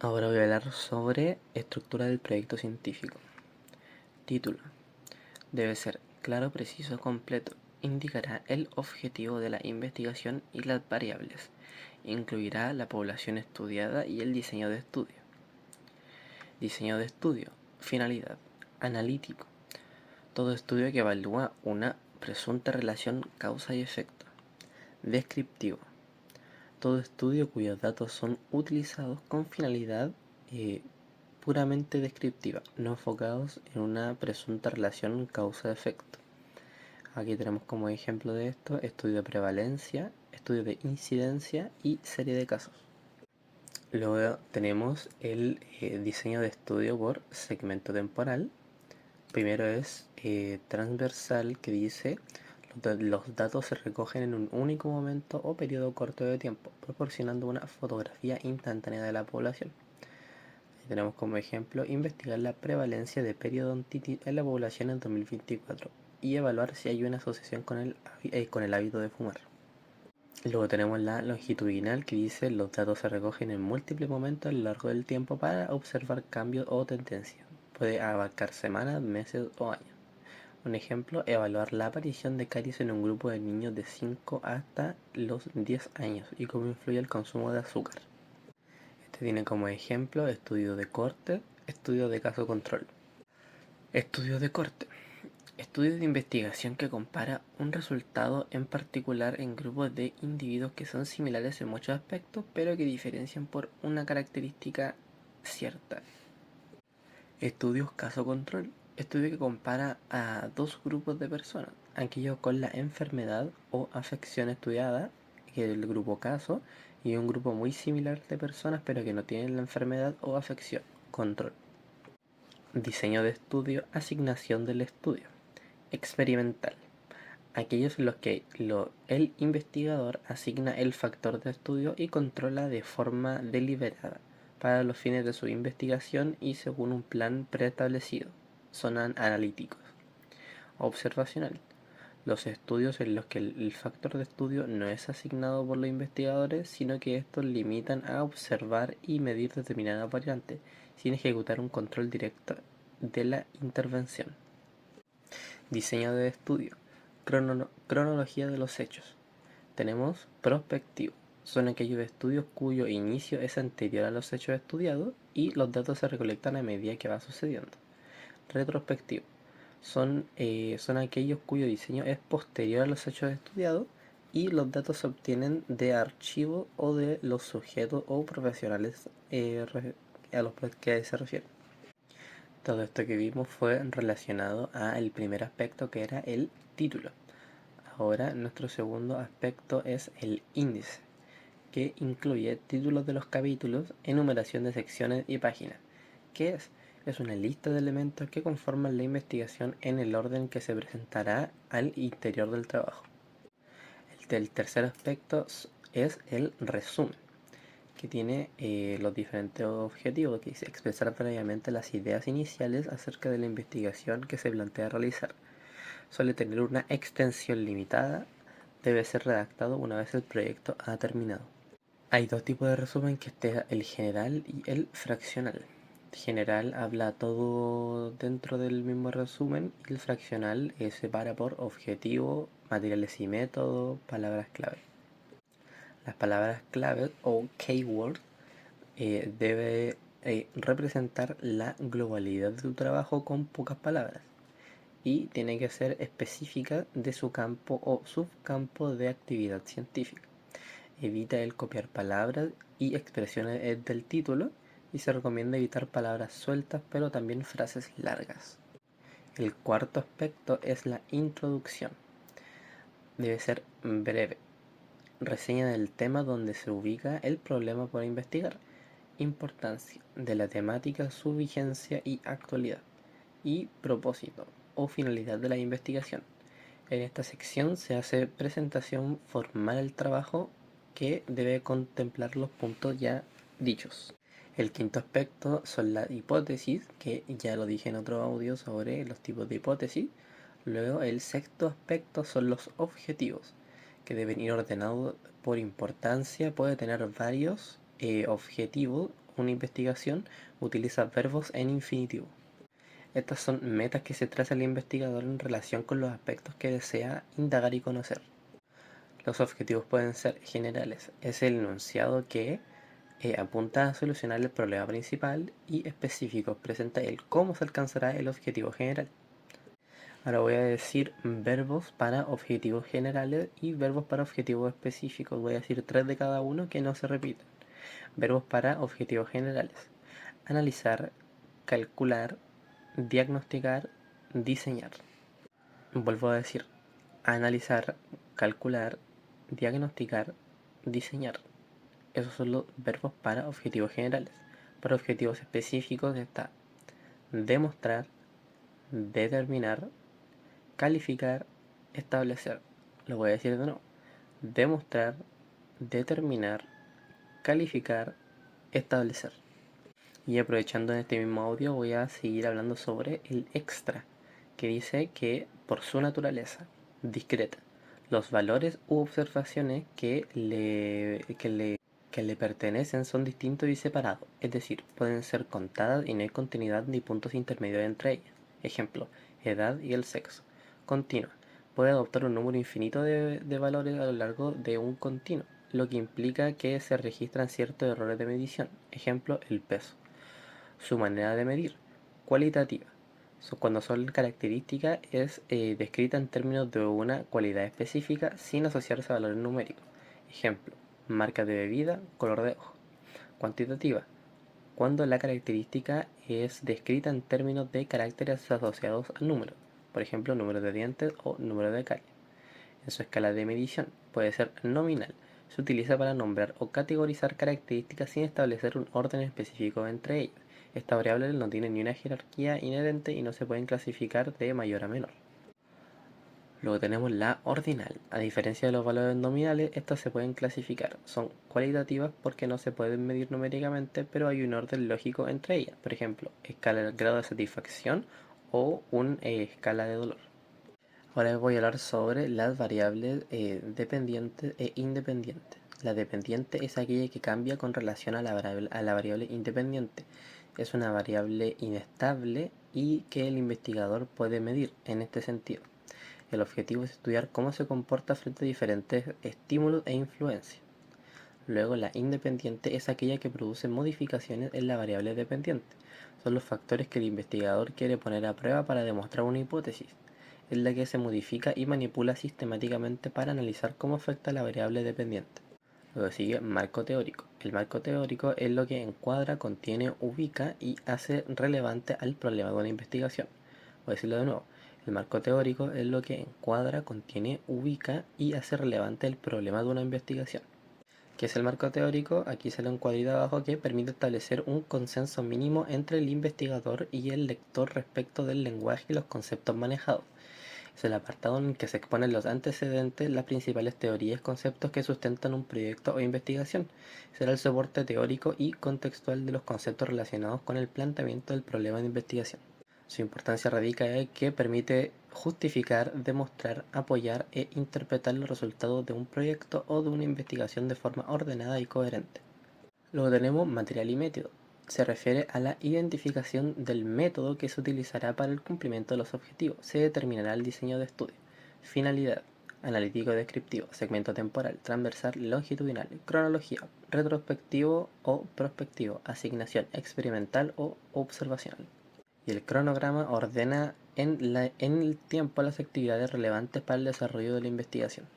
Ahora voy a hablar sobre estructura del proyecto científico. Título. Debe ser claro, preciso, completo. Indicará el objetivo de la investigación y las variables. Incluirá la población estudiada y el diseño de estudio. Diseño de estudio. Finalidad. Analítico. Todo estudio que evalúa una presunta relación causa y efecto. Descriptivo. Todo estudio cuyos datos son utilizados con finalidad puramente descriptiva, no enfocados en una presunta relación causa-efecto. Aquí tenemos como ejemplo de esto estudio de prevalencia, estudio de incidencia y serie de casos. Luego tenemos el diseño de estudio por segmento temporal. Primero es transversal, que dice los datos se recogen en un único momento o periodo corto de tiempo, proporcionando una fotografía instantánea de la población. Tenemos como ejemplo investigar la prevalencia de periodontitis en la población en 2024 y evaluar si hay una asociación con el hábito de fumar. Luego tenemos la longitudinal, que dice los datos se recogen en múltiples momentos a lo largo del tiempo para observar cambios o tendencias. Puede abarcar semanas, meses o años. Un ejemplo, evaluar la aparición de caries en un grupo de niños de 5 hasta los 10 años y cómo influye el consumo de azúcar. Este tiene como ejemplo estudio de corte, estudio de caso control. Estudio de corte. Estudio de investigación que compara un resultado en particular en grupos de individuos que son similares en muchos aspectos, pero que diferencian por una característica cierta. Estudios caso control. Estudio que compara a dos grupos de personas, aquellos con la enfermedad o afección estudiada, que es el grupo caso, y un grupo muy similar de personas pero que no tienen la enfermedad o afección, control. Diseño de estudio, asignación del estudio. Experimental. Aquellos en los que el investigador asigna el factor de estudio y controla de forma deliberada para los fines de su investigación y según un plan preestablecido. Son analíticos. Observacional. Los estudios en los que el factor de estudio no es asignado por los investigadores, sino que estos limitan a observar y medir determinadas variantes, sin ejecutar un control directo de la intervención. Diseño de estudio. Cronología de los hechos. Tenemos prospectivo. Son aquellos estudios cuyo inicio es anterior a los hechos estudiados y los datos se recolectan a medida que va sucediendo. Retrospectivo. Son aquellos cuyo diseño es posterior a los hechos estudiados y los datos se obtienen de archivos o de los sujetos o profesionales a los que se refieren. Todo esto que vimos fue relacionado al primer aspecto, que era el título. Ahora nuestro segundo aspecto es el índice, que incluye títulos de los capítulos, enumeración de secciones y páginas. ¿Qué es? Es una lista de elementos que conforman la investigación en el orden que se presentará al interior del trabajo. El tercer aspecto es el resumen, que tiene los diferentes objetivos, que dice expresar previamente las ideas iniciales acerca de la investigación que se plantea realizar. Suele tener una extensión limitada, debe ser redactado una vez el proyecto ha terminado. Hay dos tipos de resumen, que está el general y el fraccional. El general habla todo dentro del mismo resumen y el fraccional separa por objetivo, materiales y método, palabras clave. Las palabras clave o keyword debe representar la globalidad de tu trabajo con pocas palabras y tiene que ser específica de su campo o subcampo de actividad científica. Evita el copiar palabras y expresiones del título y se recomienda evitar palabras sueltas, pero también frases largas. El cuarto aspecto es la introducción. Debe ser breve. Reseña del tema donde se ubica el problema por investigar. Importancia de la temática, su vigencia y actualidad. Y propósito o finalidad de la investigación. En esta sección se hace presentación formal del trabajo, que debe contemplar los puntos ya dichos. El quinto aspecto son las hipótesis, que ya lo dije en otro audio sobre los tipos de hipótesis. Luego el sexto aspecto son los objetivos, que deben ir ordenados por importancia. Puede tener varios objetivo, una investigación, utiliza verbos en infinitivo. Estas son metas que se traza el investigador en relación con los aspectos que desea indagar y conocer. Los objetivos pueden ser generales, es el enunciado que apunta a solucionar el problema principal, y específicos, presenta el cómo se alcanzará el objetivo general. Ahora voy a decir verbos para objetivos generales y verbos para objetivos específicos. Voy a decir 3 de cada uno que no se repiten. Verbos para objetivos generales: analizar, calcular, diagnosticar, diseñar. Vuelvo a decir: analizar, calcular, diagnosticar, diseñar. Esos son los verbos para objetivos generales. Para objetivos específicos está demostrar, determinar, calificar, establecer. Lo voy a decir de nuevo: demostrar, determinar, calificar, establecer. Y aprovechando en este mismo audio, voy a seguir hablando sobre el extra, que dice que por su naturaleza discreta, los valores u observaciones que le pertenecen son distintos y separados, es decir, pueden ser contadas y no hay continuidad ni puntos intermedios entre ellas. Ejemplo: edad y el sexo. Continua: puede adoptar un número infinito de valores a lo largo de un continuo, lo que implica que se registran ciertos errores de medición. Ejemplo: el peso. Su manera de medir: cualitativa. Cuando son características es descrita en términos de una cualidad específica sin asociarse a valores numéricos. Ejemplo: marca de bebida, color de ojo. Cuantitativa: cuando la característica es descrita en términos de caracteres asociados a números, por ejemplo, número de dientes o número de caries. En su escala de medición puede ser nominal. Se utiliza para nombrar o categorizar características sin establecer un orden específico entre ellas. Esta variable no tiene ni una jerarquía inherente y no se pueden clasificar de mayor a menor. Luego tenemos la ordinal. A diferencia de los valores nominales, estas se pueden clasificar. Son cualitativas porque no se pueden medir numéricamente, pero hay un orden lógico entre ellas. Por ejemplo, escala del grado de satisfacción o una escala de dolor. Ahora voy a hablar sobre las variables dependientes e independientes. La dependiente es aquella que cambia con relación a la variable independiente. Es una variable inestable y que el investigador puede medir. En este sentido, el objetivo es estudiar cómo se comporta frente a diferentes estímulos e influencias. Luego, la independiente es aquella que produce modificaciones en la variable dependiente. Son los factores que el investigador quiere poner a prueba para demostrar una hipótesis. Es la que se modifica y manipula sistemáticamente para analizar cómo afecta la variable dependiente. Luego sigue marco teórico. El marco teórico es lo que encuadra, contiene, ubica y hace relevante al problema de una investigación. Voy a decirlo de nuevo: el marco teórico es lo que encuadra, contiene, ubica y hace relevante el problema de una investigación. ¿Qué es el marco teórico? Aquí sale un cuadrito abajo que permite establecer un consenso mínimo entre el investigador y el lector respecto del lenguaje y los conceptos manejados. Es el apartado en el que se exponen los antecedentes, las principales teorías y conceptos que sustentan un proyecto o investigación. Será el soporte teórico y contextual de los conceptos relacionados con el planteamiento del problema de investigación. Su importancia radica en que permite justificar, demostrar, apoyar e interpretar los resultados de un proyecto o de una investigación de forma ordenada y coherente. Luego tenemos material y método. Se refiere a la identificación del método que se utilizará para el cumplimiento de los objetivos. Se determinará el diseño de estudio. Finalidad: analítico descriptivo, segmento temporal, transversal, longitudinal, cronología, retrospectivo o prospectivo, asignación experimental o observacional. Y el cronograma ordena en el tiempo las actividades relevantes para el desarrollo de la investigación.